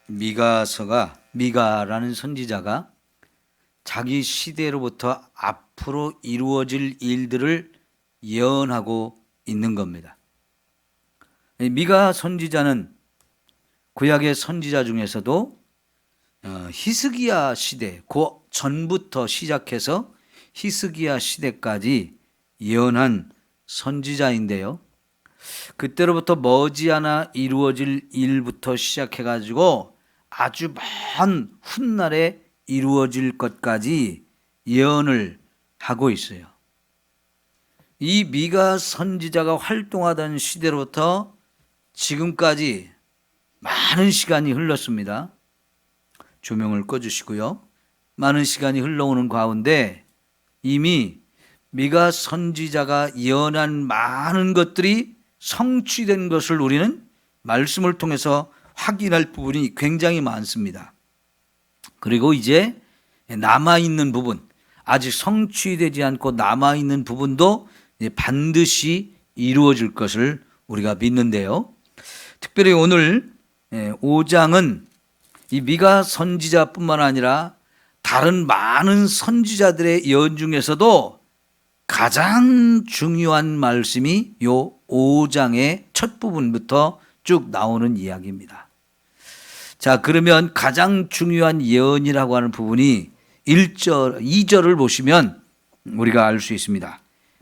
미가라는 선지자가 자기 시대로부터 앞으로 이루어질 일들을 예언하고 있는 겁니다. 미가 선지자는 구약의 선지자 중에서도 히스기야 시대, 그 전부터 시작해서 히스기야 시대까지 예언한 선지자인데요. 그때로부터 머지않아 이루어질 일부터 시작해가지고 아주 먼 훗날에 이루어질 것까지 예언을 하고 있어요. 이 미가 선지자가 활동하던 시대로부터 지금까지 많은 시간이 흘렀습니다. 조명을 꺼주시고요. 많은 시간이 흘러오는 가운데 이미 미가 선지자가 예언한 많은 것들이 성취된 것을 우리는 말씀을 통해서 확인할 부분이 굉장히 많습니다. 그리고 이제 남아있는 부분, 아직 성취되지 않고 남아있는 부분도 반드시 이루어질 것을 우리가 믿는데요. 특별히 오늘 5장은 이 미가 선지자뿐만 아니라 다른 많은 선지자들의 예언 중에서도 가장 중요한 말씀이 요 5장의 첫 부분부터 쭉 나오는 이야기입니다. 자, 그러면 가장 중요한 예언이라고 하는 부분이 1절, 2절을 보시면 우리가 알 수 있습니다.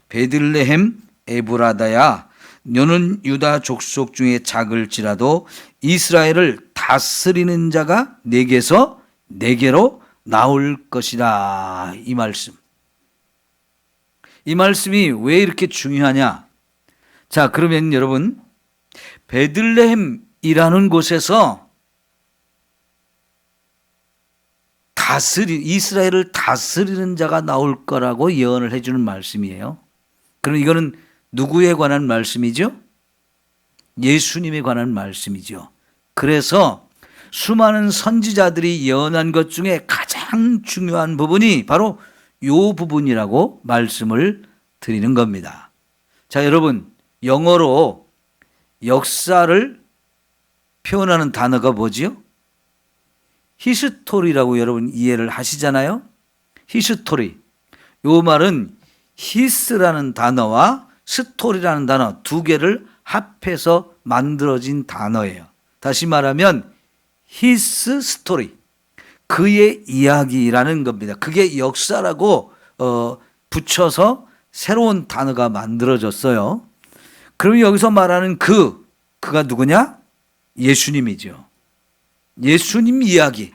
베들레헴 에브라다야, 너는 유다 족속 중에 작을지라도 이스라엘을 다스리는 자가 내게서 내게로 나올 것이다. 이 말씀. 이 말씀이 왜 이렇게 중요하냐? 자, 그러면 여러분, 베들레헴이라는 곳에서 이스라엘을 다스리는 자가 나올 거라고 예언을 해주는 말씀이에요. 그럼 이거는 누구에 관한 말씀이죠? 예수님에 관한 말씀이죠. 그래서 수많은 선지자들이 예언한 것 중에 가장 중요한 부분이 바로 이 부분이라고 말씀을 드리는 겁니다. 자, 여러분, 영어로 역사를 표현하는 단어가 뭐지요? 히스토리라고 여러분 이해를 하시잖아요. 히스토리. 이 말은 히스라는 단어와 스토리라는 단어 두 개를 합해서 만들어진 단어예요. 다시 말하면 his story, 그의 이야기라는 겁니다. 그게 역사라고 붙여서 새로운 단어가 만들어졌어요. 그럼 여기서 말하는 그가 누구냐? 예수님이죠. 예수님 이야기.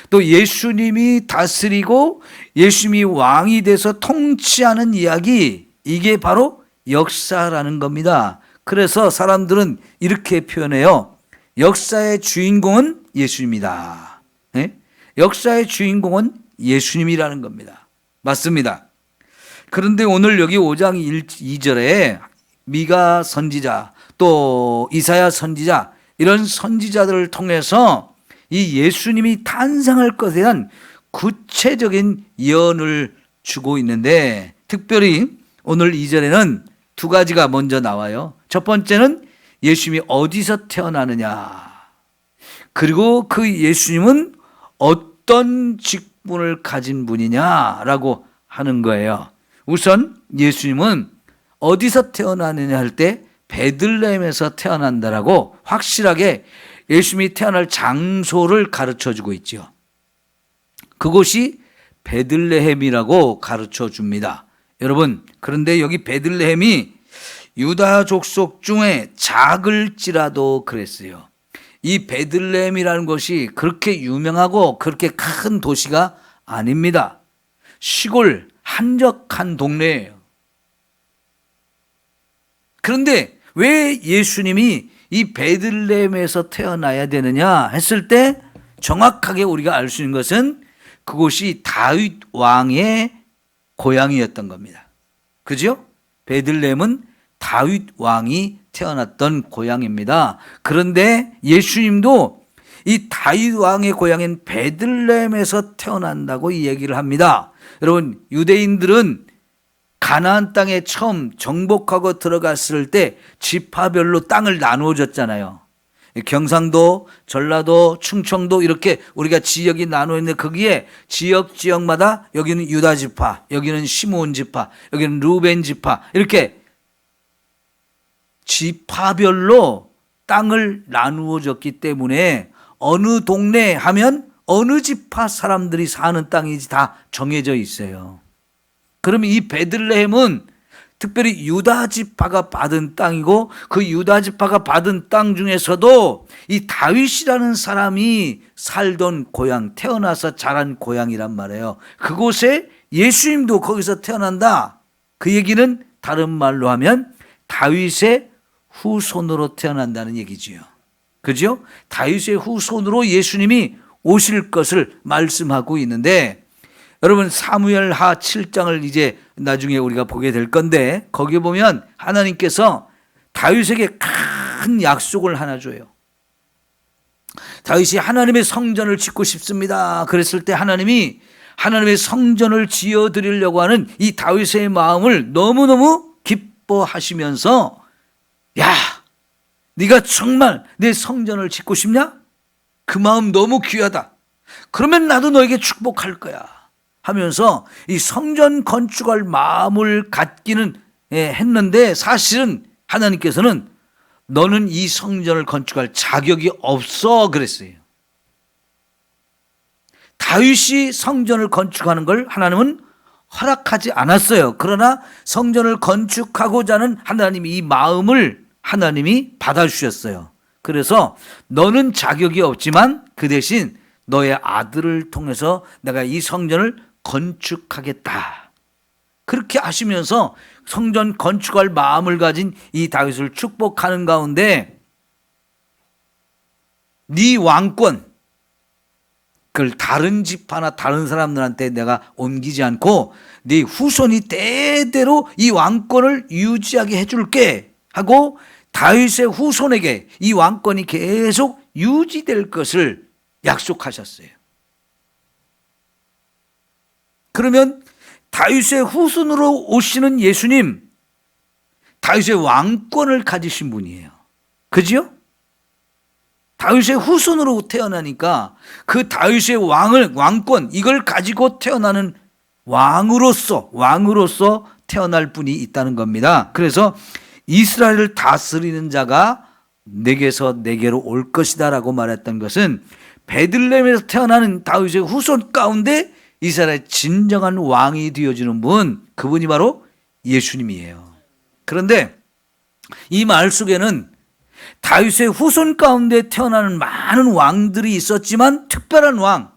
또 예수님이 다스리고 예수님이 왕이 돼서 통치하는 이야기, 이게 바로 역사라는 겁니다. 그래서 사람들은 이렇게 표현해요. 역사의 주인공은 예수님이다. 네? 역사의 주인공은 예수님이라는 겁니다. 맞습니다. 그런데 오늘 여기 5장 2절에 미가 선지자, 또 이사야 선지자, 이런 선지자들을 통해서 이 예수님이 탄생할 것에 대한 구체적인 예언을 주고 있는데, 특별히 오늘 2절에는 두 가지가 먼저 나와요. 첫 번째는 예수님이 어디서 태어나느냐, 그리고 그 예수님은 어떤 직분을 가진 분이냐라고 하는 거예요. 우선 예수님은 어디서 태어나느냐 할 때 베들레헴에서 태어난다라고 확실하게 예수님이 태어날 장소를 가르쳐 주고 있죠. 그곳이 베들레헴이라고 가르쳐 줍니다. 여러분, 그런데 여기 베들레헴이 유다 족속 중에 작을지라도 그랬어요. 이 베들레헴이라는 것이 그렇게 유명하고 그렇게 큰 도시가 아닙니다. 시골 한적한 동네예요. 그런데 왜 예수님이 이 베들레헴에서 태어나야 되느냐 했을 때 정확하게 우리가 알 수 있는 것은 그곳이 다윗 왕의 고향이었던 겁니다. 그죠? 베들레헴은 다윗 왕이 태어났던 고향입니다. 그런데 예수님도 이 다윗 왕의 고향인 베들레헴에서 태어난다고 이 얘기를 합니다. 여러분, 유대인들은 가나안 땅에 처음 정복하고 들어갔을 때 지파별로 땅을 나누어 줬잖아요. 경상도, 전라도, 충청도 이렇게 우리가 지역이 나눠 있는데 거기에 지역마다 여기는 유다 지파, 여기는 시므온 지파, 여기는 루벤 지파 이렇게 지파별로 땅을 나누어 줬기 때문에 어느 동네 하면 어느 지파 사람들이 사는 땅이 다 정해져 있어요. 그러면 이 베들레헴은 특별히 유다 지파가 받은 땅이고 그 유다 지파가 받은 땅 중에서도 이 다윗이라는 사람이 살던 고향, 태어나서 자란 고향이란 말이에요. 그곳에 예수님도 거기서 태어난다. 그 얘기는 다른 말로 하면 다윗의 후손으로 태어난다는 얘기지요. 그죠? 다윗의 후손으로 예수님이 오실 것을 말씀하고 있는데 여러분 사무엘하 7장을 이제 나중에 우리가 보게 될 건데 거기에 보면 하나님께서 다윗에게 큰 약속을 하나 줘요. 다윗이 하나님의 성전을 짓고 싶습니다. 그랬을 때 하나님이 하나님의 성전을 지어드리려고 하는 이 다윗의 마음을 너무너무 기뻐하시면서 야, 네가 정말 내 성전을 짓고 싶냐? 그 마음 너무 귀하다. 그러면 나도 너에게 축복할 거야. 하면서 이 성전 건축할 마음을 갖기는 했는데 사실은 하나님께서는 너는 이 성전을 건축할 자격이 없어 그랬어요. 다윗이 성전을 건축하는 걸 하나님은 허락하지 않았어요. 그러나 성전을 건축하고자 하는 하나님이 이 마음을 하나님이 받아주셨어요. 그래서 너는 자격이 없지만 그 대신 너의 아들을 통해서 내가 이 성전을 건축하겠다. 그렇게 하시면서 성전 건축할 마음을 가진 이 다윗을 축복하는 가운데 네 왕권 그걸 다른 지파나 다른 사람들한테 내가 옮기지 않고 네 후손이 대대로 이 왕권을 유지하게 해줄게 하고 다윗의 후손에게 이 왕권이 계속 유지될 것을 약속하셨어요. 그러면 다윗의 후손으로 오시는 예수님, 다윗의 왕권을 가지신 분이에요. 그죠? 다윗의 후손으로 태어나니까 그 다윗의 왕권, 이걸 가지고 태어나는 왕으로서 태어날 분이 있다는 겁니다. 그래서 이스라엘을 다스리는 자가 내게서 내게로 올 것이다 라고 말했던 것은 베들레헴에서 태어나는 다윗의 후손 가운데 이스라엘의 진정한 왕이 되어주는 분, 그분이 바로 예수님이에요. 그런데 이 말 속에는 다윗의 후손 가운데 태어나는 많은 왕들이 있었지만 특별한 왕,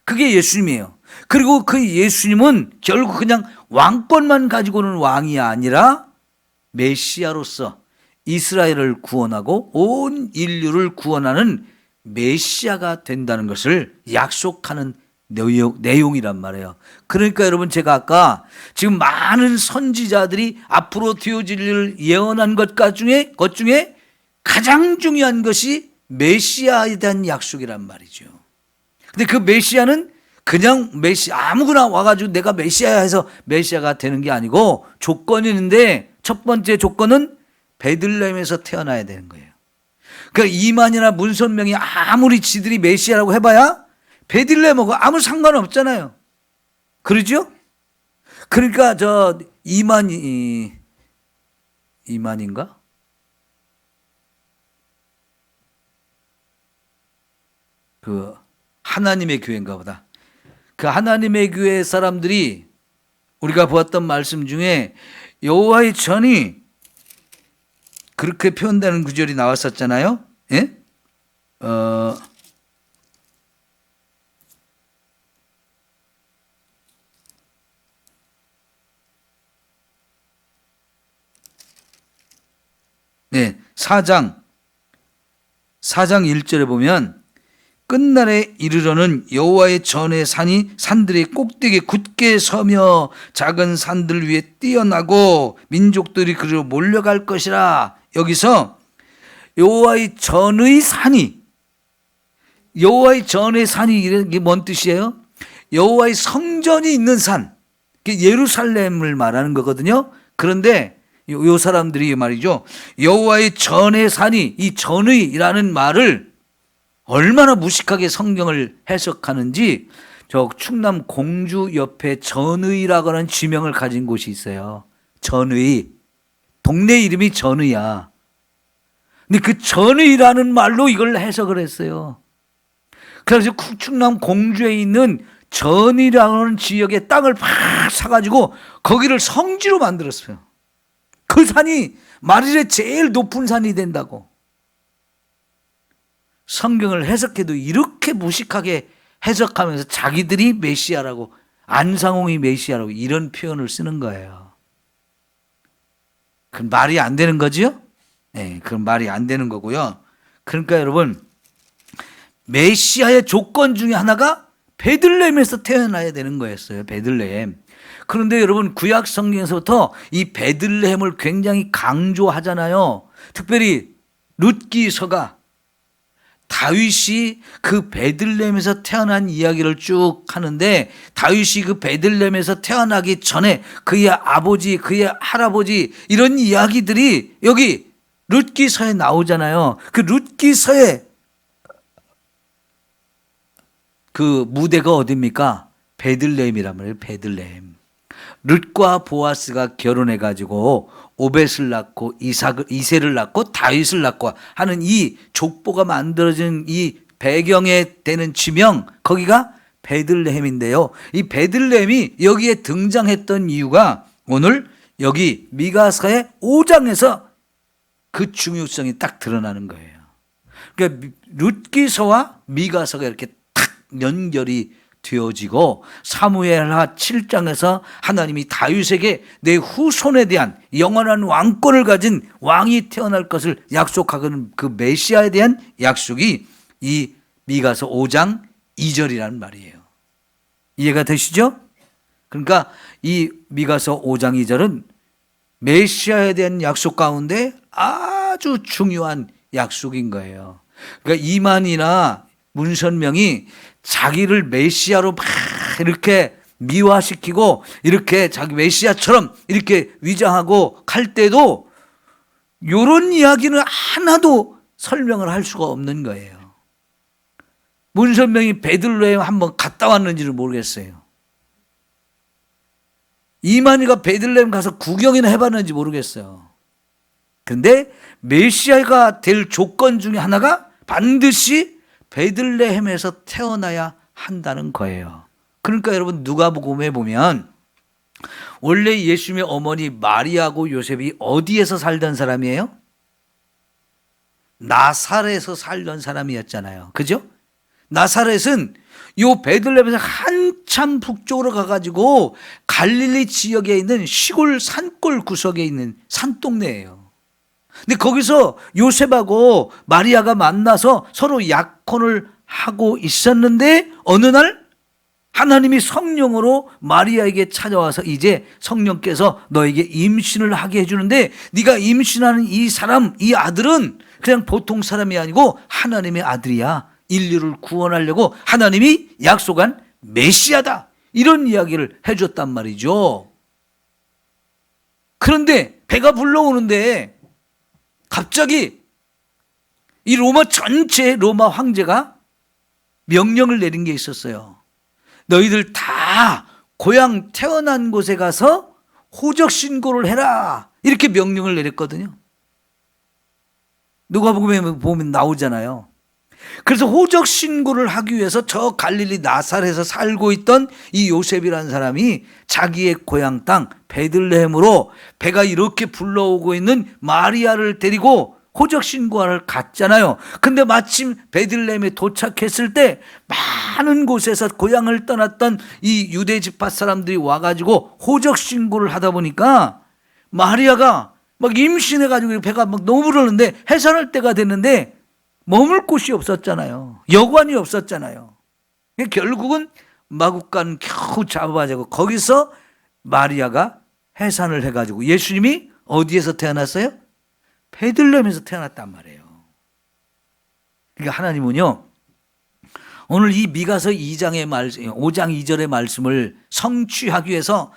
그게 예수님이에요. 그리고 그 예수님은 결국 그냥 왕권만 가지고는 왕이 아니라 메시아로서 이스라엘을 구원하고 온 인류를 구원하는 메시아가 된다는 것을 약속하는 내용이란 말이에요. 그러니까 여러분 제가 아까 지금 많은 선지자들이 앞으로 되어질 일을 예언한 것 중에 가장 중요한 것이 메시아에 대한 약속이란 말이죠. 근데 그 메시아는 그냥 아무거나 와가지고 내가 메시아야 해서 메시아가 되는 게 아니고 조건이 있는데 첫 번째 조건은 베들레헴에서 태어나야 되는 거예요. 그러니까 이만이나 문선명이 아무리 지들이 메시아라고 해봐야 베들레헴하고 아무 상관없잖아요. 그러죠? 그러니까 저 이만인가? 그 하나님의 교회인가 보다. 그 하나님의 교회 사람들이 우리가 보았던 말씀 중에 여호와의 전이 그렇게 표현되는 구절이 나왔었잖아요. 예? 네, 4장 1절에 보면 끝날에 이르러는 여호와의 전의 산이 산들의 꼭대기에 굳게 서며 작은 산들 위에 뛰어나고 민족들이 그리로 몰려갈 것이라. 여기서 여호와의 전의 산이 이게 뭔 뜻이에요? 여호와의 성전이 있는 산, 예루살렘을 말하는 거거든요. 그런데 요 사람들이 말이죠. 여호와의 전의 산이, 이 전의라는 말을 얼마나 무식하게 성경을 해석하는지, 저 충남 공주 옆에 전의라고 하는 지명을 가진 곳이 있어요. 전의. 동네 이름이 전의야. 근데 그 전의라는 말로 이걸 해석을 했어요. 그래서 충남 공주에 있는 전이라는 지역의 땅을 팍 사가지고 거기를 성지로 만들었어요. 그 산이 말일에 제일 높은 산이 된다고. 성경을 해석해도 이렇게 무식하게 해석하면서 자기들이 메시아라고, 안상홍이 메시아라고 이런 표현을 쓰는 거예요. 그건 말이 안 되는 거지요? 네, 그건 말이 안 되는 거고요. 그러니까 여러분, 메시아의 조건 중에 하나가 베들레헴에서 태어나야 되는 거였어요. 베들레헴. 그런데 여러분, 구약 성경에서부터 이 베들레헴을 굉장히 강조하잖아요. 특별히 룻기서가 다윗이 그 베들레헴에서 태어난 이야기를 쭉 하는데, 다윗이 그 베들레헴에서 태어나기 전에 그의 아버지, 그의 할아버지, 이런 이야기들이 여기 룻기서에 나오잖아요. 그 룻기서에 그 무대가 어디입니까? 베들레헴이란 말이에요. 베들레헴. 룻과 보아스가 결혼해가지고 오벳을 낳고 이새를 낳고 다윗을 낳고 하는 이 족보가 만들어진 이 배경에 되는 지명, 거기가 베들레헴인데요. 이 베들레헴이 여기에 등장했던 이유가 오늘 여기 미가서의 5장에서 그 중요성이 딱 드러나는 거예요. 그러니까 룻기서와 미가서가 이렇게 탁 연결이 되어지고, 사무엘하 7장에서 하나님이 다윗에게 내 후손에 대한 영원한 왕권을 가진 왕이 태어날 것을 약속하는 그 메시아에 대한 약속이 이 미가서 5장 2절이라는 말이에요. 이해가 되시죠? 그러니까 이 미가서 5장 2절은 메시아에 대한 약속 가운데 아주 중요한 약속인 거예요. 그러니까 이만희나 문선명이 자기를 메시아로 막 이렇게 미화시키고 이렇게 자기 메시아처럼 이렇게 위장하고 갈 때도 이런 이야기는 하나도 설명을 할 수가 없는 거예요. 문선명이 베들레헴 한번 갔다 왔는지를 모르겠어요. 이만희가 베들레헴 가서 구경이나 해봤는지 모르겠어요. 그런데 메시아가 될 조건 중에 하나가 반드시 베들레헴에서 태어나야 한다는 거예요. 그러니까 여러분, 누가복음에 보면 원래 예수님의 어머니 마리아하고 요셉이 어디에서 살던 사람이에요? 나사렛에서 살던 사람이었잖아요. 그죠? 나사렛은 요 베들레헴에서 한참 북쪽으로 가가지고 갈릴리 지역에 있는 시골 산골 구석에 있는 산동네예요. 근데 거기서 요셉하고 마리아가 만나서 서로 약혼을 하고 있었는데, 어느 날 하나님이 성령으로 마리아에게 찾아와서 이제 성령께서 너에게 임신을 하게 해주는데, 네가 임신하는 이 사람, 이 아들은 그냥 보통 사람이 아니고 하나님의 아들이야. 인류를 구원하려고 하나님이 약속한 메시아다. 이런 이야기를 해줬단 말이죠. 그런데 배가 불러오는데 갑자기 이 로마 전체 로마 황제가 명령을 내린 게 있었어요. 너희들 다 고향 태어난 곳에 가서 호적 신고를 해라. 이렇게 명령을 내렸거든요. 누가복음에 보면 나오잖아요. 그래서 호적 신고를 하기 위해서 저 갈릴리 나사렛에서 살고 있던 이 요셉이라는 사람이 자기의 고향 땅 베들레헴으로 배가 이렇게 불러오고 있는 마리아를 데리고 호적 신고하러 갔잖아요. 근데 마침 베들레헴에 도착했을 때 많은 곳에서 고향을 떠났던 이 유대 지파 사람들이 와가지고 호적 신고를 하다 보니까 마리아가 막 임신해가지고 배가 막 너무 부르는데 해산할 때가 됐는데 머물 곳이 없었잖아요. 여관이 없었잖아요. 결국은 마구간 겨우 잡아가지고 거기서 마리아가 해산을 해가지고 예수님이 어디에서 태어났어요? 베들레헴에서 태어났단 말이에요. 그러니까 하나님은요, 오늘 이 미가서 2장의 말씀, 5장 2절의 말씀을 성취하기 위해서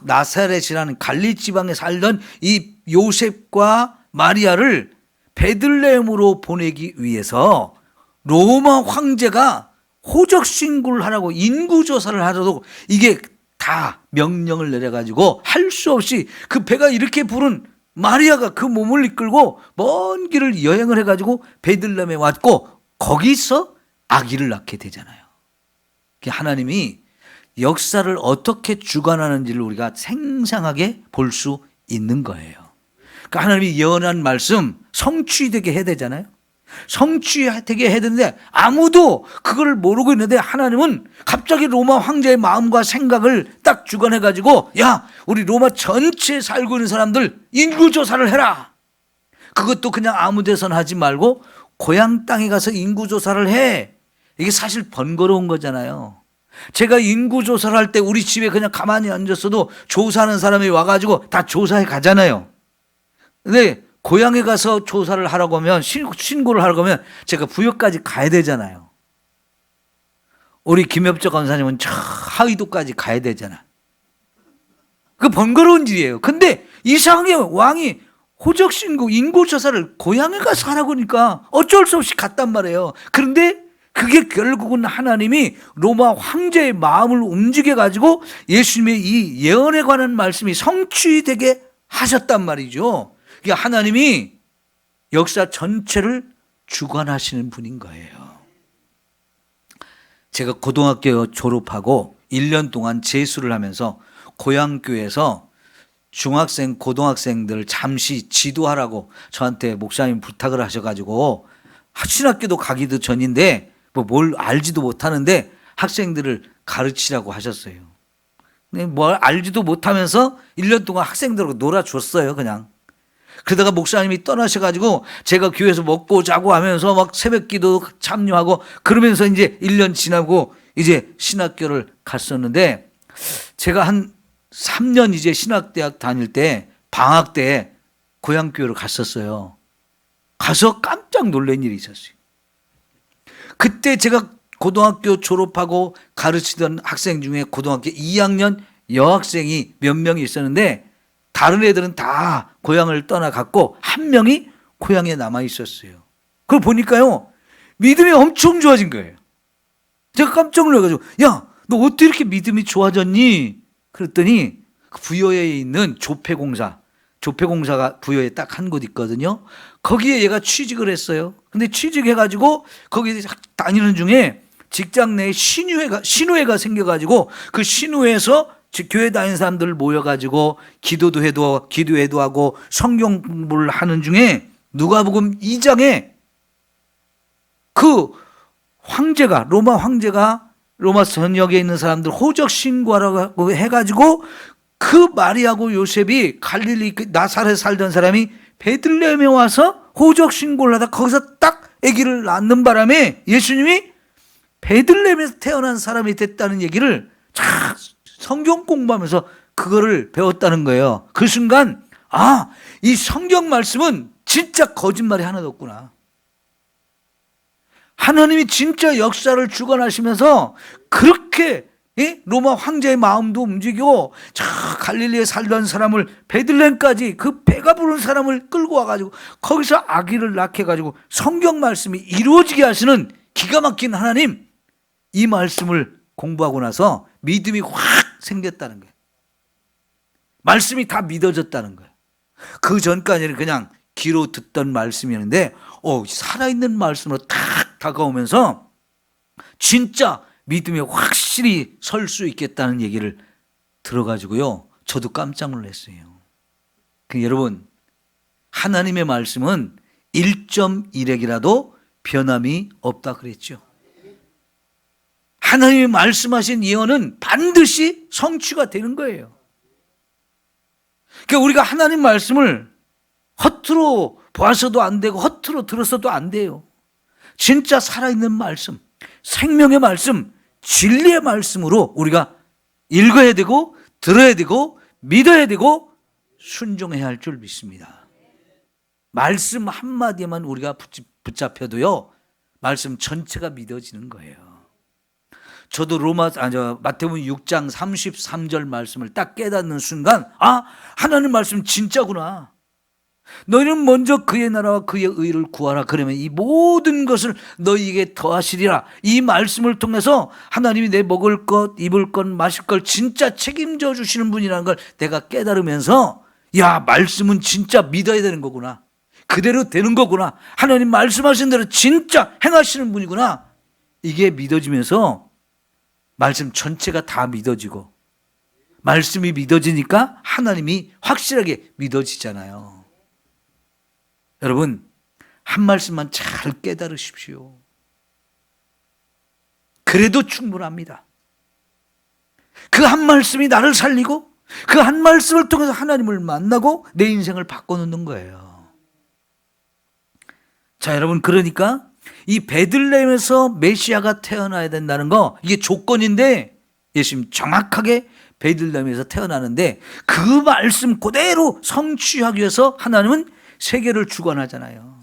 나사렛이라는 갈릴리 지방에 살던 이 요셉과 마리아를 베들레헴으로 보내기 위해서 로마 황제가 호적 신고를 하라고 인구조사를 하라고 이게 다 명령을 내려가지고 할 수 없이 그 배가 이렇게 부른 마리아가 그 몸을 이끌고 먼 길을 여행을 해가지고 베들레헴에 왔고 거기서 아기를 낳게 되잖아요. 하나님이 역사를 어떻게 주관하는지를 우리가 생생하게 볼 수 있는 거예요. 그러니까 하나님이 예언한 말씀 성취되게 해야 되잖아요. 성취되게 해야 되는데 아무도 그걸 모르고 있는데 하나님은 갑자기 로마 황제의 마음과 생각을 딱 주관해가지고 야, 우리 로마 전체에 살고 있는 사람들 인구조사를 해라. 그것도 그냥 아무 데서나 하지 말고 고향 땅에 가서 인구조사를 해. 이게 사실 번거로운 거잖아요. 제가 인구조사를 할 때 우리 집에 그냥 가만히 앉았어도 조사하는 사람이 와가지고 다 조사해 가잖아요. 근데 고향에 가서 조사를 하라고 하면 신고를 하라고 하면 제가 부여까지 가야 되잖아요. 우리 김엽적 권사님은 저 하위도까지 가야 되잖아. 그 번거로운 일이에요. 근데 이상하게 왕이 호적 신고 인구조사를 고향에 가서 하라고 하니까 어쩔 수 없이 갔단 말이에요. 그런데 그게 결국은 하나님이 로마 황제의 마음을 움직여 가지고 예수님의 이 예언에 관한 말씀이 성취되게 하셨단 말이죠. 그러니까 하나님이 역사 전체를 주관하시는 분인 거예요. 제가 고등학교 졸업하고 1년 동안 재수를 하면서 고향교회에서 중학생, 고등학생들 잠시 지도하라고 저한테 목사님 부탁을 하셔가지고 신학교도 가기도 전인데 뭘 알지도 못하는데 학생들을 가르치라고 하셨어요. 근데 뭘 알지도 못하면서 1년 동안 학생들하고 놀아줬어요, 그냥. 그러다가 목사님이 떠나셔가지고 제가 교회에서 먹고 자고 하면서 막 새벽기도 참여하고 그러면서 이제 1년 지나고 이제 신학교를 갔었는데 제가 한 3년 이제 신학대학 다닐 때 방학 때 고향교회로 갔었어요. 가서 깜짝 놀란 일이 있었어요. 그때 제가 고등학교 졸업하고 가르치던 학생 중에 고등학교 2학년 여학생이 몇 명이 있었는데 다른 애들은 다 고향을 떠나갔고 한 명이 고향에 남아 있었어요. 그걸 보니까요 믿음이 엄청 좋아진 거예요. 제가 깜짝 놀라가지고 야, 너 어떻게 이렇게 믿음이 좋아졌니? 그랬더니 부여에 있는 조폐공사가 부여에 딱 한 곳 있거든요. 거기에 얘가 취직을 했어요. 근데 취직해가지고 거기 다니는 중에 직장 내에 신우회가 생겨가지고 그 신우회에서 교회 다니는 사람들 모여가지고 기도회도 하고 성경 공부를 하는 중에 누가복음 2장에 그 황제가 로마 황제가 로마 전역에 있는 사람들 호적 신고하라고 해가지고 그 마리아고 요셉이 갈릴리 나사렛에 살던 사람이 베들레헴에 와서 호적 신고를 하다 거기서 딱 아기를 낳는 바람에 예수님이 베들레헴에서 태어난 사람이 됐다는 얘기를 쫙 성경 공부하면서 그거를 배웠다는 거예요. 그 순간 이 성경 말씀은 진짜 거짓말이 하나도 없구나. 하나님이 진짜 역사를 주관하시면서 그렇게 로마 황제의 마음도 움직이고 저 갈릴리에 살던 사람을 베들레헴까지 그 배가 부른 사람을 끌고 와가지고 거기서 아기를 낳게 해가지고 성경 말씀이 이루어지게 하시는 기가 막힌 하나님, 이 말씀을 공부하고 나서 믿음이 확 생겼다는 거예요. 말씀이 다 믿어졌다는 거예요. 그 전까지는 그냥 귀로 듣던 말씀이었는데 살아있는 말씀으로 탁 다가오면서 진짜 믿음이 확실히 설 수 있겠다는 얘기를 들어가지고요 저도 깜짝 놀랐어요. 여러분, 하나님의 말씀은 1.1핵이라도 변함이 없다 그랬죠. 하나님이 말씀하신 예언은 반드시 성취가 되는 거예요. 그러니까 우리가 하나님 말씀을 허투루 보아서도 안 되고 허투루 들었어도 안 돼요. 진짜 살아있는 말씀, 생명의 말씀, 진리의 말씀으로 우리가 읽어야 되고 들어야 되고 믿어야 되고 순종해야 할 줄 믿습니다. 말씀 한마디에만 우리가 붙잡혀도요 말씀 전체가 믿어지는 거예요. 저도 마태복음 6장 33절 말씀을 딱 깨닫는 순간, 하나님 말씀 진짜구나. 너희는 먼저 그의 나라와 그의 의를 구하라. 그러면 이 모든 것을 너희에게 더하시리라. 이 말씀을 통해서 하나님이 내 먹을 것, 입을 것, 마실 걸 진짜 책임져 주시는 분이라는 걸 내가 깨달으면서, 야, 말씀은 진짜 믿어야 되는 거구나. 그대로 되는 거구나. 하나님 말씀하신 대로 진짜 행하시는 분이구나. 이게 믿어지면서 말씀 전체가 다 믿어지고, 말씀이 믿어지니까 하나님이 확실하게 믿어지잖아요. 여러분, 한 말씀만 잘 깨달으십시오. 그래도 충분합니다. 그 한 말씀이 나를 살리고, 그 한 말씀을 통해서 하나님을 만나고 내 인생을 바꿔놓는 거예요. 자, 여러분, 그러니까 이 베들레헴에서 메시아가 태어나야 된다는 거, 이게 조건인데, 예수님 정확하게 베들레헴에서 태어나는데 그 말씀 그대로 성취하기 위해서 하나님은 세계를 주관하잖아요.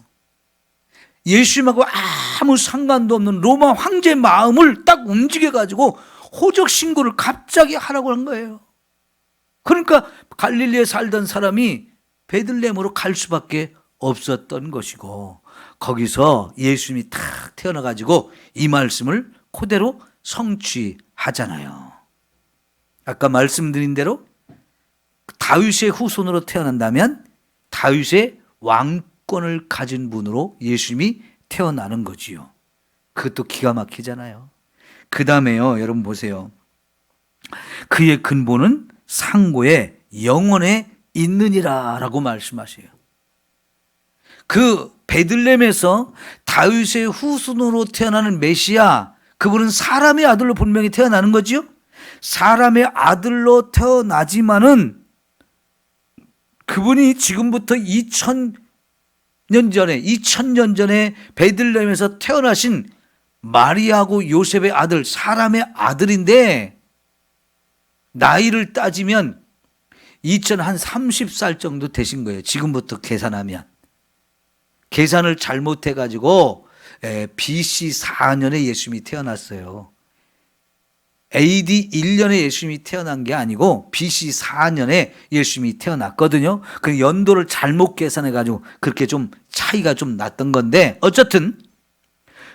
예수님하고 아무 상관도 없는 로마 황제 마음을 딱 움직여가지고 호적 신고를 갑자기 하라고 한 거예요. 그러니까 갈릴리에 살던 사람이 베들레헴으로 갈 수밖에 없었던 것이고, 거기서 예수님이 탁 태어나가지고 이 말씀을 그대로 성취하잖아요. 아까 말씀드린 대로 다윗의 후손으로 태어난다면 다윗의 왕권을 가진 분으로 예수님이 태어나는 거지요. 그것도 기가 막히잖아요. 그 다음에요, 여러분 보세요. 그의 근본은 상고에 영원에 있느니라 라고 말씀하세요. 그 베들레헴에서 다윗의 후손으로 태어나는 메시아, 그분은 사람의 아들로 분명히 태어나는 거지요. 사람의 아들로 태어나지만은 그분이 지금부터 2000년 전에 베들레헴에서 태어나신 마리아하고 요셉의 아들, 사람의 아들인데, 나이를 따지면 30살 정도 되신 거예요. 지금부터 계산하면. 계산을 잘못해가지고 BC 4년에 예수님이 태어났어요. AD 1년에 예수님이 태어난 게 아니고 BC 4년에 예수님이 태어났거든요. 그 연도를 잘못 계산해가지고 그렇게 좀 차이가 좀 났던 건데, 어쨌든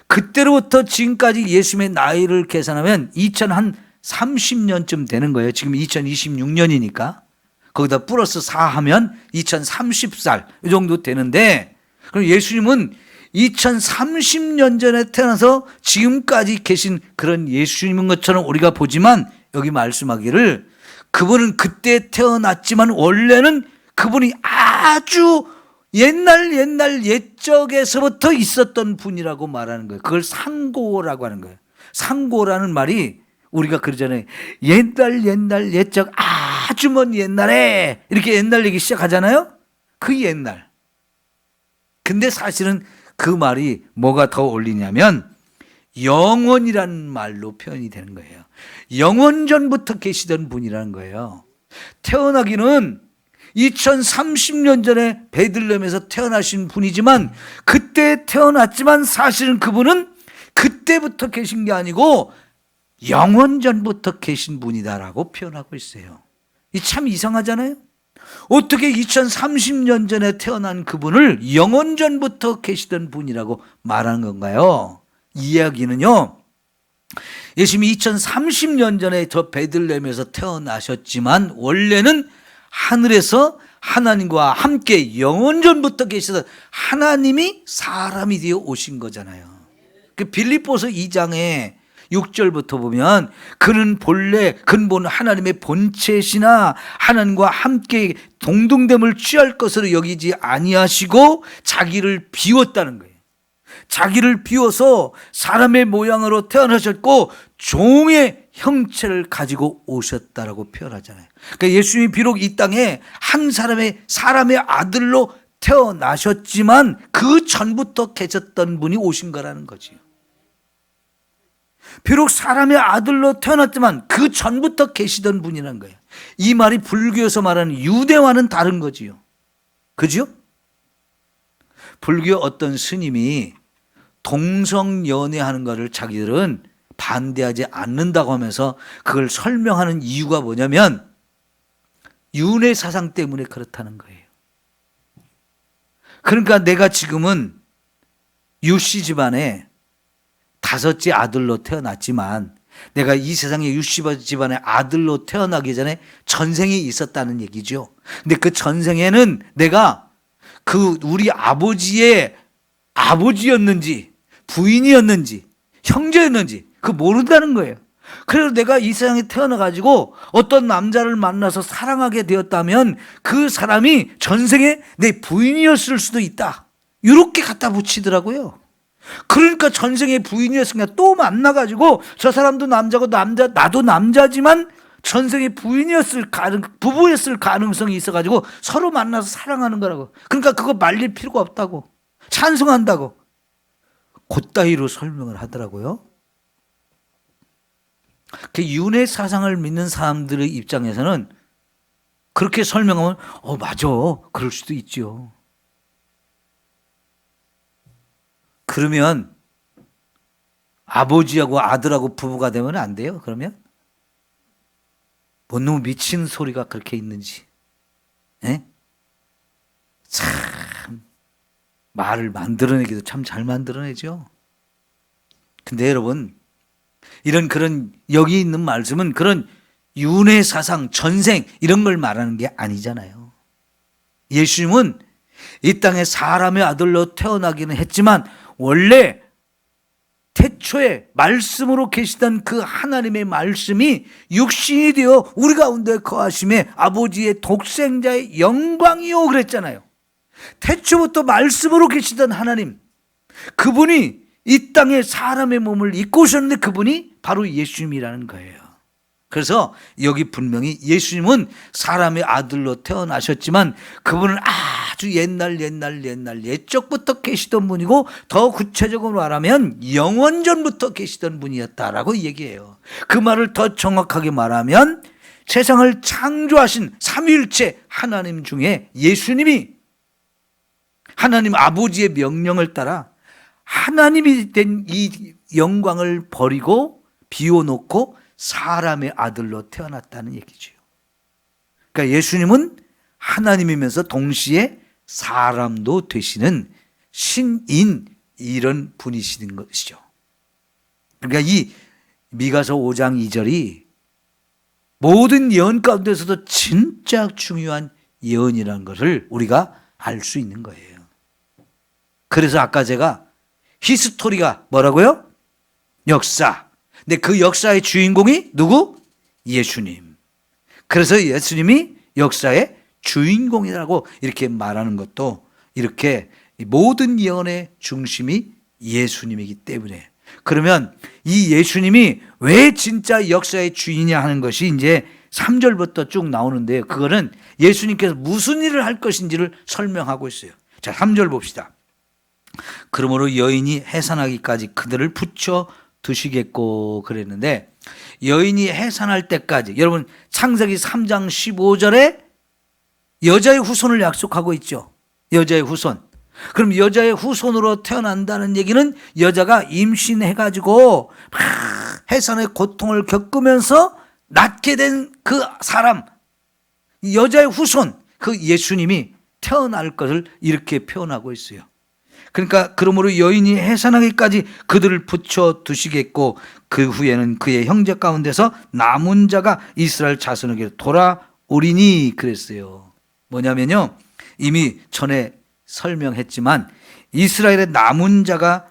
그때로부터 지금까지 예수님의 나이를 계산하면 2030년쯤 되는 거예요. 지금 2026년이니까 거기다 플러스 4 하면 2030살 이 정도 되는데, 그럼 예수님은 2030년 전에 태어나서 지금까지 계신 그런 예수님인 것처럼 우리가 보지만, 여기 말씀하기를 그분은 그때 태어났지만 원래는 그분이 아주 옛날 옛적에서부터 있었던 분이라고 말하는 거예요. 그걸 상고라고 하는 거예요. 상고라는 말이 우리가 그러잖아요. 옛날 옛적, 아주 먼 옛날에, 이렇게 옛날 얘기 시작하잖아요. 그 옛날. 근데 사실은 그 말이 뭐가 더 어울리냐면 영원이라는 말로 표현이 되는 거예요. 영원 전부터 계시던 분이라는 거예요. 태어나기는 2030년 전에 베들레헴에서 태어나신 분이지만, 그때 태어났지만 사실은 그분은 그때부터 계신 게 아니고 영원 전부터 계신 분이다라고 표현하고 있어요. 이 참 이상하잖아요. 어떻게 2030년 전에 태어난 그분을 영원 전부터 계시던 분이라고 말하는 건가요? 이 이야기는요, 예수님이 2030년 전에 저 베들레헴에서 태어나셨지만 원래는 하늘에서 하나님과 함께 영원 전부터 계시던 하나님이 사람이 되어 오신 거잖아요. 그 빌립보서 2장에 6절부터 보면, 그는 본래 근본 하나님의 본체시나 하나님과 함께 동등됨을 취할 것으로 여기지 아니하시고 자기를 비웠다는 거예요. 자기를 비워서 사람의 모양으로 태어나셨고 종의 형체를 가지고 오셨다라고 표현하잖아요. 그러니까 예수님이 비록 이 땅에 한 사람의 아들로 태어나셨지만 그 전부터 계셨던 분이 오신 거라는 거지요. 비록 사람의 아들로 태어났지만 그 전부터 계시던 분이라는 거예요. 이 말이 불교에서 말하는 유대와는 다른 거지요. 그죠? 불교 어떤 스님이 동성연애하는 거를 자기들은 반대하지 않는다고 하면서 그걸 설명하는 이유가 뭐냐면 윤회 사상 때문에 그렇다는 거예요. 그러니까 내가 지금은 유씨 집안에 다섯째 아들로 태어났지만 내가 이 세상에 유씨 집안의 아들로 태어나기 전에 전생이 있었다는 얘기죠. 근데 그 전생에는 내가 그 우리 아버지의 아버지였는지 부인이었는지 형제였는지 그거 모른다는 거예요. 그래서 내가 이 세상에 태어나가지고 어떤 남자를 만나서 사랑하게 되었다면 그 사람이 전생에 내 부인이었을 수도 있다. 이렇게 갖다 붙이더라고요. 그러니까 전생에 부인이었으니까 또 만나가지고 저 사람도 남자고 나도 남자지만 전생에 부부였을 가능성이 있어가지고 서로 만나서 사랑하는 거라고. 그러니까 그거 말릴 필요가 없다고. 찬성한다고. 그따위로 설명을 하더라고요. 그 윤회 사상을 믿는 사람들의 입장에서는 그렇게 설명하면 맞아. 그럴 수도 있죠. 그러면 아버지하고 아들하고 부부가 되면 안 돼요? 그러면? 뭔 놈 미친 소리가 그렇게 있는지. 에? 참 말을 만들어내기도 참 잘 만들어내죠. 근데 여러분 그런 여기 있는 말씀은 그런 윤회 사상, 전생 이런 걸 말하는 게 아니잖아요. 예수님은 이 땅에 사람의 아들로 태어나기는 했지만 원래 태초에 말씀으로 계시던 그 하나님의 말씀이 육신이 되어 우리 가운데 거하심에 아버지의 독생자의 영광이요 그랬잖아요. 태초부터 말씀으로 계시던 하나님, 그분이 이 땅에 사람의 몸을 입고 오셨는데 그분이 바로 예수님이라는 거예요. 그래서 여기 분명히 예수님은 사람의 아들로 태어나셨지만 그분은 아주 옛날 옛적부터 계시던 분이고 더 구체적으로 말하면 영원전부터 계시던 분이었다라고 얘기해요. 그 말을 더 정확하게 말하면 세상을 창조하신 삼위일체 하나님 중에 예수님이 하나님 아버지의 명령을 따라 하나님이 된 이 영광을 버리고 비워놓고 사람의 아들로 태어났다는 얘기죠. 그러니까 예수님은 하나님이면서 동시에 사람도 되시는 신인 이런 분이시는 것이죠. 그러니까 이 미가서 5장 2절이 모든 예언 가운데서도 진짜 중요한 예언이라는 것을 우리가 알 수 있는 거예요. 그래서 아까 제가 히스토리가 뭐라고요? 역사. 근데 그 역사의 주인공이 누구? 예수님. 그래서 예수님이 역사의 주인공이라고 이렇게 말하는 것도 이렇게 모든 예언의 중심이 예수님이기 때문에. 그러면 이 예수님이 왜 진짜 역사의 주인이냐 하는 것이 이제 3절부터 쭉 나오는데요. 그거는 예수님께서 무슨 일을 할 것인지를 설명하고 있어요. 자, 3절 봅시다. 그러므로 여인이 해산하기까지 그들을 붙여 두시겠고 그랬는데 여인이 해산할 때까지 여러분 창세기 3장 15절에 여자의 후손을 약속하고 있죠. 여자의 후손. 그럼 여자의 후손으로 태어난다는 얘기는 여자가 임신해가지고 해산의 고통을 겪으면서 낳게 된 그 사람, 여자의 후손, 그 예수님이 태어날 것을 이렇게 표현하고 있어요. 그러니까 그러므로 여인이 해산하기까지 그들을 붙여 두시겠고 그 후에는 그의 형제 가운데서 남은 자가 이스라엘 자손에게 돌아오리니 그랬어요. 뭐냐면요, 이미 전에 설명했지만 이스라엘의 남은 자가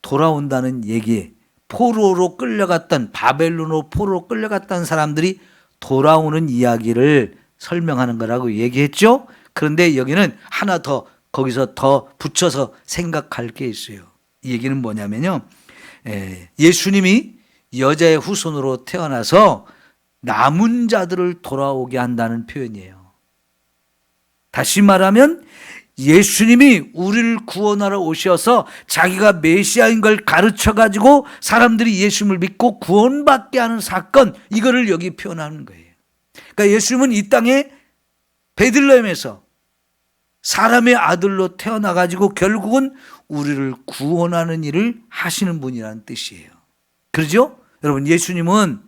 돌아온다는 얘기에 포로로 끌려갔던 바벨론으로 포로로 끌려갔던 사람들이 돌아오는 이야기를 설명하는 거라고 얘기했죠. 그런데 여기는 하나 더 거기서 더 붙여서 생각할 게 있어요. 이 얘기는 뭐냐면요, 예수님이 여자의 후손으로 태어나서 남은 자들을 돌아오게 한다는 표현이에요. 다시 말하면 예수님이 우리를 구원하러 오셔서 자기가 메시아인 걸 가르쳐가지고 사람들이 예수님을 믿고 구원받게 하는 사건, 이거를 여기 표현하는 거예요. 그러니까 예수님은 이 땅에 베들레헴에서 사람의 아들로 태어나가지고 결국은 우리를 구원하는 일을 하시는 분이라는 뜻이에요. 그러죠? 여러분, 예수님은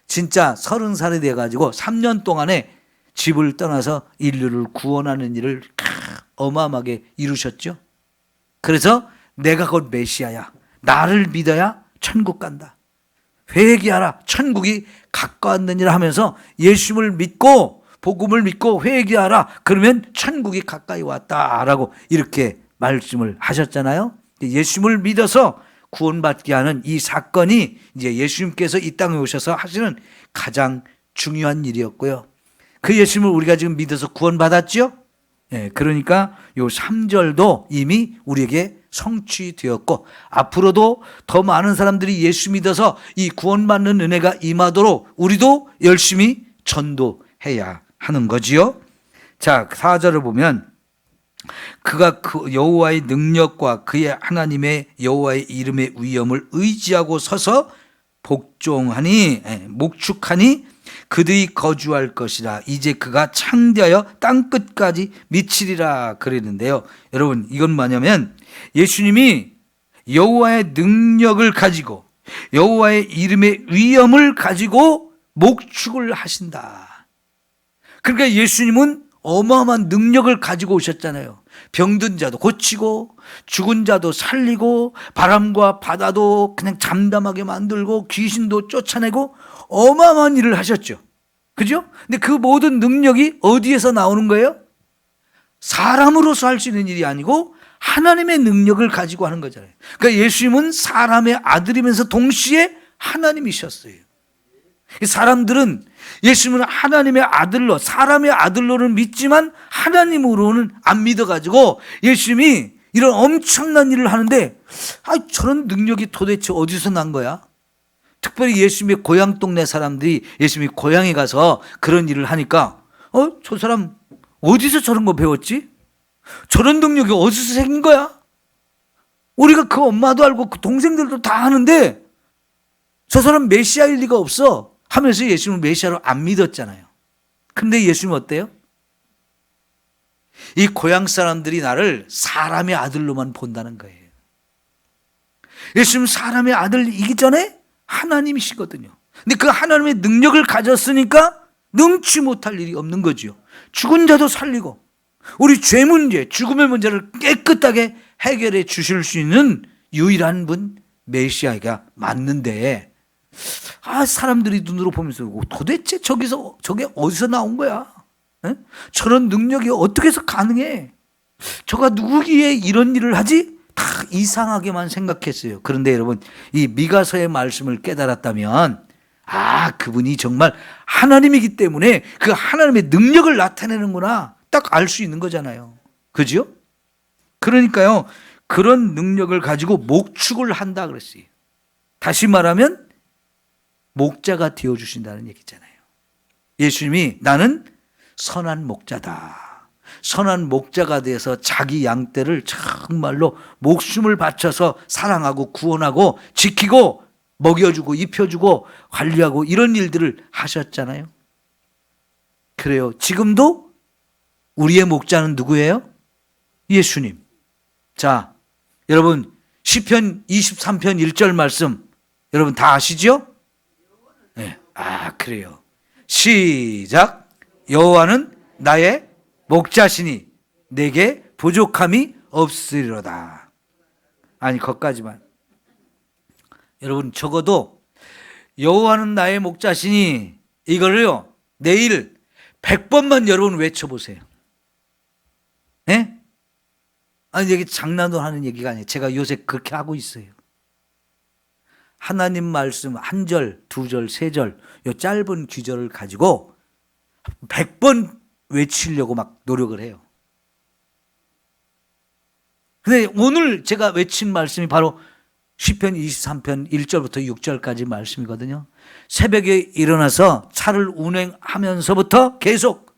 진짜 30살이 돼가지고 3년 동안에 집을 떠나서 인류를 구원하는 일을 어마어마하게 이루셨죠. 그래서 내가 곧 메시아야, 나를 믿어야 천국 간다, 회개하라, 천국이 가까웠느니라 하면서 예수님을 믿고 복음을 믿고 회개하라, 그러면 천국이 가까이 왔다라고 이렇게 말씀을 하셨잖아요. 예수님을 믿어서 구원받게 하는 이 사건이 이제 예수님께서 이 땅에 오셔서 하시는 가장 중요한 일이었고요. 그 예수님을 우리가 지금 믿어서 구원받았죠? 예, 그러니까 요 3절도 이미 우리에게 성취되었고, 앞으로도 더 많은 사람들이 예수 믿어서 이 구원받는 은혜가 임하도록 우리도 열심히 전도해야 하는 거지요. 자, 4절을 보면 그가 그 여호와의 능력과 그의 하나님의 여호와의 이름의 위엄을 의지하고 서서 복종하니, 목축하니 그들이 거주할 것이라. 이제 그가 창대하여 땅 끝까지 미치리라 그랬는데요. 여러분, 이건 뭐냐면 예수님이 여호와의 능력을 가지고 여호와의 이름의 위엄을 가지고 목축을 하신다. 그러니까 예수님은 어마어마한 능력을 가지고 오셨잖아요. 병든 자도 고치고 죽은 자도 살리고 바람과 바다도 그냥 잠잠하게 만들고 귀신도 쫓아내고 어마어마한 일을 하셨죠. 그죠? 근데 그 모든 능력이 어디에서 나오는 거예요? 사람으로서 할 수 있는 일이 아니고 하나님의 능력을 가지고 하는 거잖아요. 그러니까 예수님은 사람의 아들이면서 동시에 하나님이셨어요. 사람들은 예수님은 하나님의 아들로, 사람의 아들로는 믿지만 하나님으로는 안 믿어가지고 예수님이 이런 엄청난 일을 하는데, 저런 능력이 도대체 어디서 난 거야? 특별히 예수님의 고향 동네 사람들이 예수님이 고향에 가서 그런 일을 하니까 저 사람 어디서 저런 거 배웠지? 저런 능력이 어디서 생긴 거야? 우리가 그 엄마도 알고 그 동생들도 다 아는데 저 사람 메시아일 리가 없어 하면서 예수님은 메시아로 안 믿었잖아요. 근데 예수님은 어때요? 이 고향 사람들이 나를 사람의 아들로만 본다는 거예요. 예수님은 사람의 아들이기 전에 하나님이시거든요. 근데 그 하나님의 능력을 가졌으니까 능치 못할 일이 없는 거죠. 죽은 자도 살리고 우리 죄 문제, 죽음의 문제를 깨끗하게 해결해 주실 수 있는 유일한 분 메시아가 맞는데, 사람들이 눈으로 보면서 도대체 저게 어디서 나온 거야? 에? 저런 능력이 어떻게 해서 가능해? 저가 누구기에 이런 일을 하지? 다 이상하게만 생각했어요. 그런데 여러분, 이 미가서의 말씀을 깨달았다면 그분이 정말 하나님이기 때문에 그 하나님의 능력을 나타내는구나 딱 알 수 있는 거잖아요. 그죠? 그러니까요, 그런 능력을 가지고 목축을 한다 그랬어요. 다시 말하면 목자가 되어주신다는 얘기잖아요. 예수님이 나는 선한 목자다. 선한 목자가 돼서 자기 양떼를 정말로 목숨을 바쳐서 사랑하고 구원하고 지키고 먹여주고 입혀주고 관리하고 이런 일들을 하셨잖아요. 그래요. 지금도 우리의 목자는 누구예요? 예수님. 자, 여러분 시편 23편 1절 말씀 여러분 다 아시죠? 네. 그래요. 시작. 여호와는 나의 목자시니 내게 부족함이 없으리로다. 아니, 거기까지만. 여러분, 적어도 여호와는 나의 목자시니 이거를요 내일 100번만 여러분 외쳐보세요. 네? 아니, 이게 장난으로 하는 얘기가 아니에요. 제가 요새 그렇게 하고 있어요. 하나님 말씀 한 절, 두 절, 세 절, 요 짧은 귀절을 가지고 100번 외치려고 막 노력을 해요. 근데 오늘 제가 외친 말씀이 바로 시편 23편 1절부터 6절까지 말씀이거든요. 새벽에 일어나서 차를 운행하면서부터 계속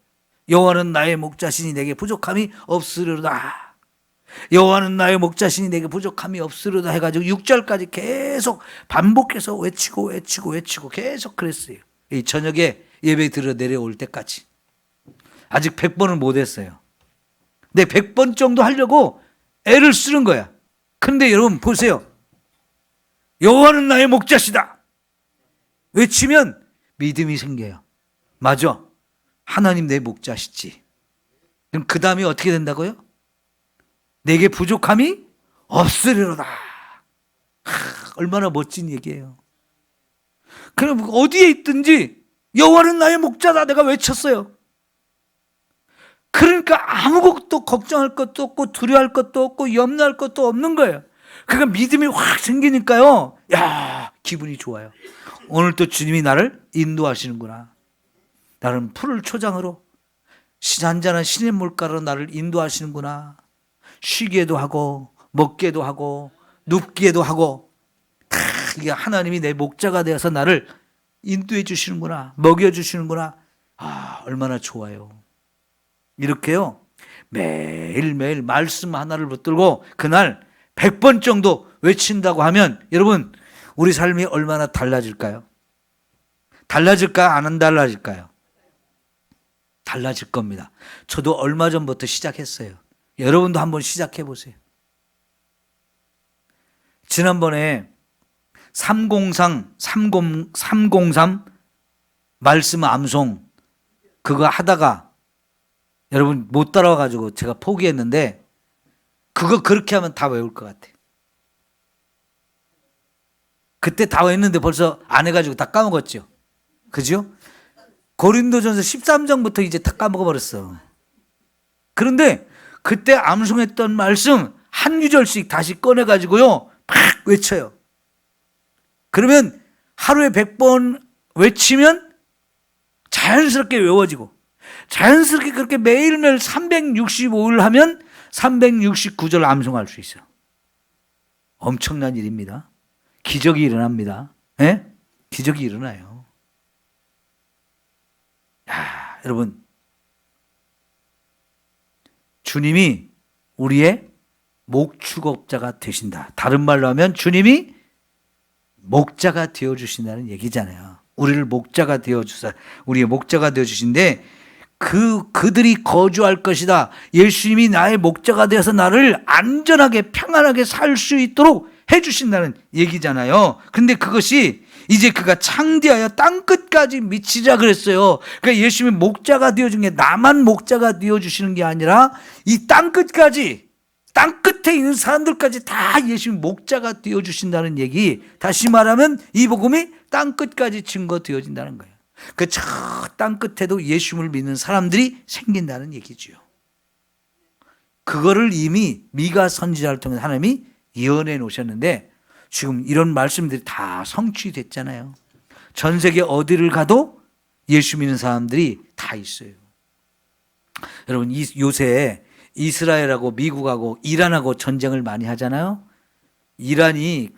여호와는 나의 목자시니 내게 부족함이 없으리로다. 여호와는 나의 목자시니 내게 부족함이 없으리로다 해가지고 6절까지 계속 반복해서 외치고 계속 그랬어요. 이 저녁에 예배 들어 내려올 때까지. 아직 100번은 못했어요. 근데 100번 정도 하려고 애를 쓰는 거야. 근데 여러분 보세요. 여호와는 나의 목자시다 외치면 믿음이 생겨요. 맞아, 하나님 내 목자시지. 그럼 그 다음에 어떻게 된다고요? 내게 부족함이 없으리로다. 얼마나 멋진 얘기예요. 그럼 어디에 있든지 여호와는 나의 목자다 내가 외쳤어요. 그러니까 아무것도 걱정할 것도 없고 두려워할 것도 없고 염려할 것도 없는 거예요. 그러니까 믿음이 확 생기니까요, 야, 기분이 좋아요. 오늘 또 주님이 나를 인도하시는구나. 나는 푸를 초장으로 잔잔한 시냇 물가로 나를 인도하시는구나. 쉬기에도 하고 먹기에도 하고 눕기에도 하고 다 이게 하나님이 내 목자가 되어서 나를 인도해 주시는구나, 먹여 주시는구나. 아, 얼마나 좋아요. 이렇게요 매일매일 말씀 하나를 붙들고 그날 100번 정도 외친다고 하면 여러분 우리 삶이 얼마나 달라질까요? 달라질까요? 안 달라질까요? 달라질 겁니다. 저도 얼마 전부터 시작했어요. 여러분도 한번 시작해 보세요. 지난번에 303 말씀 암송 그거 하다가 여러분 못 따라와가지고 제가 포기했는데 그거 그렇게 하면 다 외울 것 같아요. 그때 다 외웠는데 벌써 안 해가지고 다 까먹었죠. 그죠? 고린도전서 13장부터 이제 다 까먹어버렸어. 그런데 그때 암송했던 말씀 한 구절씩 다시 꺼내가지고요 팍 외쳐요. 그러면 하루에 100번 외치면 자연스럽게 외워지고 자연스럽게 그렇게 매일매일 365일 하면 369절 암송할 수 있어요. 엄청난 일입니다. 기적이 일어납니다. 예? 기적이 일어나요. 야, 여러분 주님이 우리의 목축업자가 되신다. 다른 말로 하면 주님이 목자가 되어주신다는 얘기잖아요. 우리를 목자가 되어주사, 우리의 목자가 되어주신데 그들이 거주할 것이다. 예수님이 나의 목자가 되어서 나를 안전하게 평안하게 살 수 있도록 해주신다는 얘기잖아요. 근데 그것이 이제 그가 창대하여 땅끝까지 미치자 그랬어요. 그러니까 예수님이 목자가 되어준 게 나만 목자가 되어주시는 게 아니라 이 땅끝까지, 땅끝에 있는 사람들까지 다 예수님 목자가 되어주신다는 얘기. 다시 말하면 이 복음이 땅끝까지 증거되어진다는 거예요. 그 저 땅끝에도 예수님을 믿는 사람들이 생긴다는 얘기죠. 그거를 이미 미가 선지자를 통해 하나님이 예언해 놓으셨는데 지금 이런 말씀들이 다 성취됐잖아요. 전 세계 어디를 가도 예수 믿는 사람들이 다 있어요. 여러분 요새 이스라엘하고 미국하고 이란하고 전쟁을 많이 하잖아요. 이란이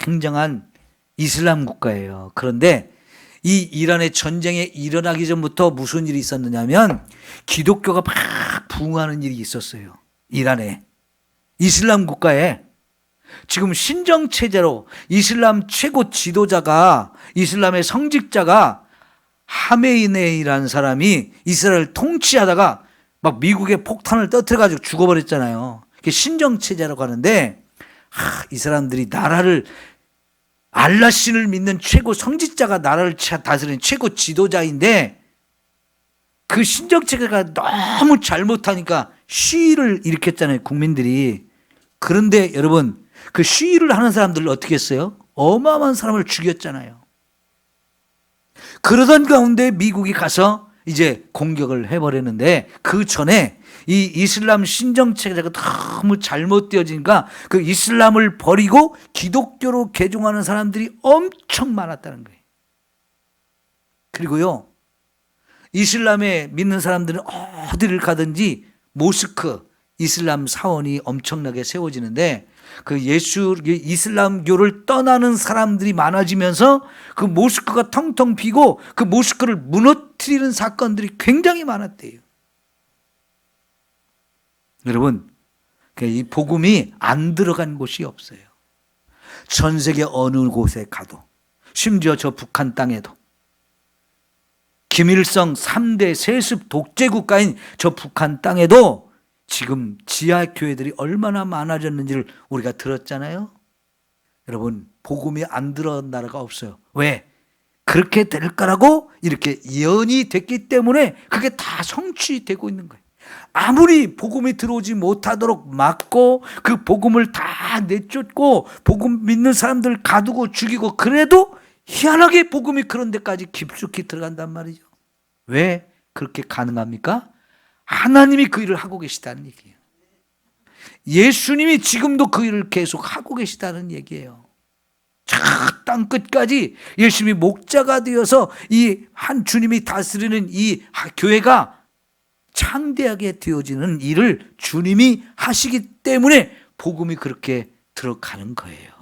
굉장한 이슬람 국가예요. 그런데 이 이란의 전쟁에 일어나기 전부터 무슨 일이 있었느냐면 기독교가 막 부흥하는 일이 있었어요. 이란에. 이슬람 국가에 지금 신정체제로 이슬람 최고 지도자가, 이슬람의 성직자가 하메이네이라는 사람이 이스라엘을 통치하다가 막 미국에 폭탄을 터뜨려가지고 죽어버렸잖아요. 그게 신정체제라고 하는데 이 사람들이 나라를, 알라 신을 믿는 최고 성직자가 나라를 다스리는 최고 지도자인데 그 신정체제가 너무 잘못하니까 시위를 일으켰잖아요, 국민들이. 그런데 여러분 그 시위를 하는 사람들을 어떻게 했어요? 어마어마한 사람을 죽였잖아요. 그러던 가운데 미국이 가서 이제 공격을 해버렸는데 그 전에 이 이슬람 신정체제가 너무 잘못되어지니까 그 이슬람을 버리고 기독교로 개종하는 사람들이 엄청 많았다는 거예요. 그리고요 이슬람에 믿는 사람들은 어디를 가든지 모스크, 이슬람 사원이 엄청나게 세워지는데 그 이슬람교를 떠나는 사람들이 많아지면서 그 모스크가 텅텅 비고 그 모스크를 무너뜨리는 사건들이 굉장히 많았대요. 여러분, 이 복음이 안 들어간 곳이 없어요. 전 세계 어느 곳에 가도, 심지어 저 북한 땅에도, 김일성 3대 세습 독재 국가인 저 북한 땅에도 지금 지하 교회들이 얼마나 많아졌는지를 우리가 들었잖아요. 여러분, 복음이 안 들어간 나라가 없어요. 왜? 그렇게 될 거라고 이렇게 예언이 됐기 때문에 그게 다 성취되고 있는 거예요. 아무리 복음이 들어오지 못하도록 막고 그 복음을 다 내쫓고 복음 믿는 사람들 가두고 죽이고 그래도 희한하게 복음이 그런 데까지 깊숙이 들어간단 말이죠. 왜 그렇게 가능합니까? 하나님이 그 일을 하고 계시다는 얘기예요. 예수님이 지금도 그 일을 계속 하고 계시다는 얘기예요. 저 땅 끝까지 열심히 목자가 되어서 이 한 주님이 다스리는 이 교회가 창대하게 되어지는 일을 주님이 하시기 때문에 복음이 그렇게 들어가는 거예요.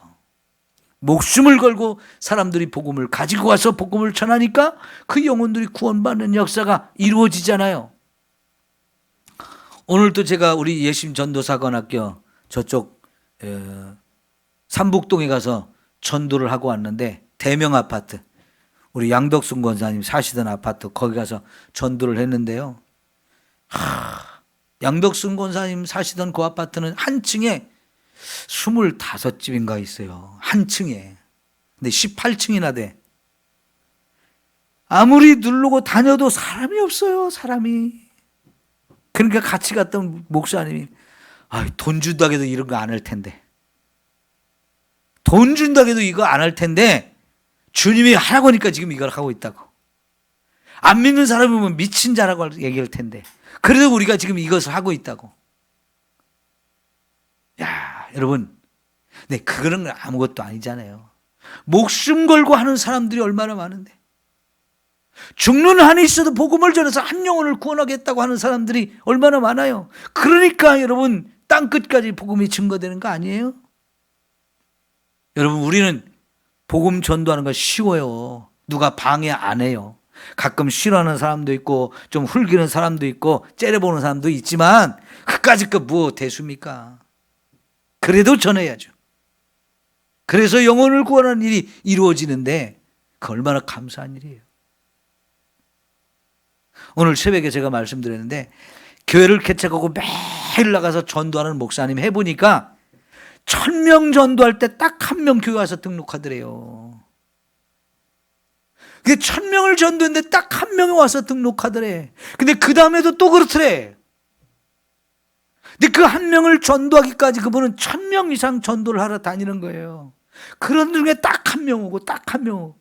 목숨을 걸고 사람들이 복음을 가지고 와서 복음을 전하니까 그 영혼들이 구원받는 역사가 이루어지잖아요. 오늘도 제가 우리 예심 전도사관학교 저쪽 삼북동에 가서 전도를 하고 왔는데 대명 아파트, 우리 양덕순 권사님 사시던 아파트 거기 가서 전도를 했는데요. 양덕순 권사님 사시던 그 아파트는 한 층에 25집인가 있어요. 한 층에. 근데 18층이나 돼. 아무리 누르고 다녀도 사람이 없어요. 사람이. 그러니까 같이 갔던 목사님이 돈 준다고 해도 이런 거 안 할 텐데. 돈 준다고 해도 이거 안 할 텐데 주님이 하라고 하니까 지금 이걸 하고 있다고. 안 믿는 사람이면 미친 자라고 얘기할 텐데 그래도 우리가 지금 이것을 하고 있다고. 야, 여러분, 네, 그거는 아무것도 아니잖아요. 목숨 걸고 하는 사람들이 얼마나 많은데. 죽는 한이 있어도 복음을 전해서 한 영혼을 구원하겠다고 하는 사람들이 얼마나 많아요. 그러니까 여러분 땅 끝까지 복음이 증거되는 거 아니에요? 여러분, 우리는 복음 전도하는 거 쉬워요. 누가 방해 안 해요. 가끔 싫어하는 사람도 있고 좀 흘기는 사람도 있고 째려보는 사람도 있지만 그까짓 거 뭐 대수입니까? 그래도 전해야죠. 그래서 영혼을 구원하는 일이 이루어지는데 그 얼마나 감사한 일이에요. 오늘 새벽에 제가 말씀드렸는데 교회를 개척하고 매일 나가서 전도하는 목사님 해보니까 1000명 전도할 때 딱 한 명 교회 와서 등록하더래요. 그게 1000명을 전도했는데 딱 한 명이 와서 등록하더래. 근데 그 다음에도 또 그렇더래. 근데 그 한 명을 전도하기까지 그분은 1000명 이상 전도를 하러 다니는 거예요. 그런 중에 딱 한 명 오고 딱 한 명 오고.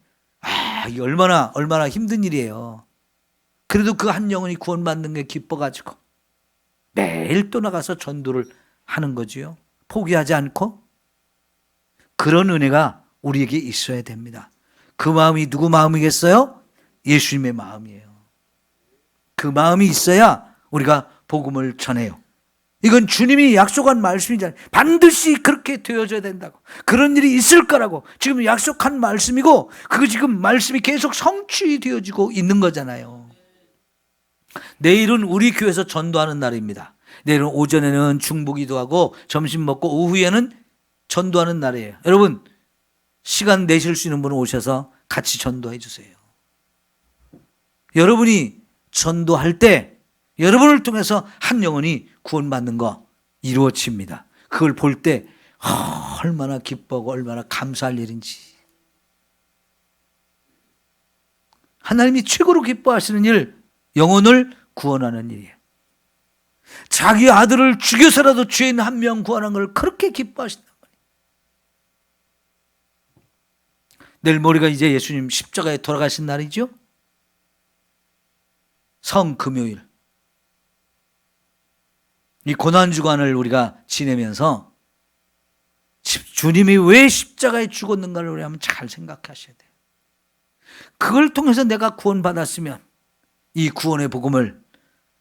이게 얼마나 힘든 일이에요. 그래도 그 한 영혼이 구원받는 게 기뻐가지고 매일 또 나가서 전도를 하는 거지요. 포기하지 않고. 그런 은혜가 우리에게 있어야 됩니다. 그 마음이 누구 마음이겠어요? 예수님의 마음이에요. 그 마음이 있어야 우리가 복음을 전해요. 이건 주님이 약속한 말씀이잖아요. 반드시 그렇게 되어져야 된다고. 그런 일이 있을 거라고 지금 약속한 말씀이고 그 지금 말씀이 계속 성취되어지고 있는 거잖아요. 내일은 우리 교회에서 전도하는 날입니다. 내일은 오전에는 중보기도하고 점심 먹고 오후에는 전도하는 날이에요. 여러분 시간 내실 수 있는 분은 오셔서 같이 전도해 주세요. 여러분이 전도할 때 여러분을 통해서 한 영혼이 구원받는 거 이루어집니다. 그걸 볼 때 얼마나 기뻐하고 얼마나 감사할 일인지. 하나님이 최고로 기뻐하시는 일, 영혼을 구원하는 일이에요. 자기 아들을 죽여서라도 죄인 한 명 구원한 걸 그렇게 기뻐하신단 말이에요. 내일 모레가 이제 예수님 십자가에 돌아가신 날이죠. 성금요일. 이 고난주간을 우리가 지내면서 주님이 왜 십자가에 죽었는가를 우리 한번 잘 생각하셔야 돼요. 그걸 통해서 내가 구원받았으면 이 구원의 복음을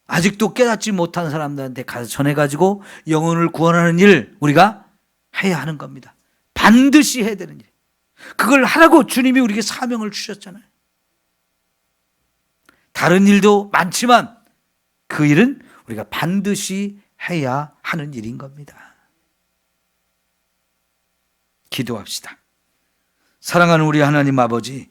아직도 깨닫지 못한 사람들한테 가서 전해가지고 영혼을 구원하는 일 우리가 해야 하는 겁니다. 반드시 해야 되는 일. 그걸 하라고 주님이 우리에게 사명을 주셨잖아요. 다른 일도 많지만 그 일은 우리가 반드시 해야 하는 일인 겁니다. 기도합시다. 사랑하는 우리 하나님 아버지,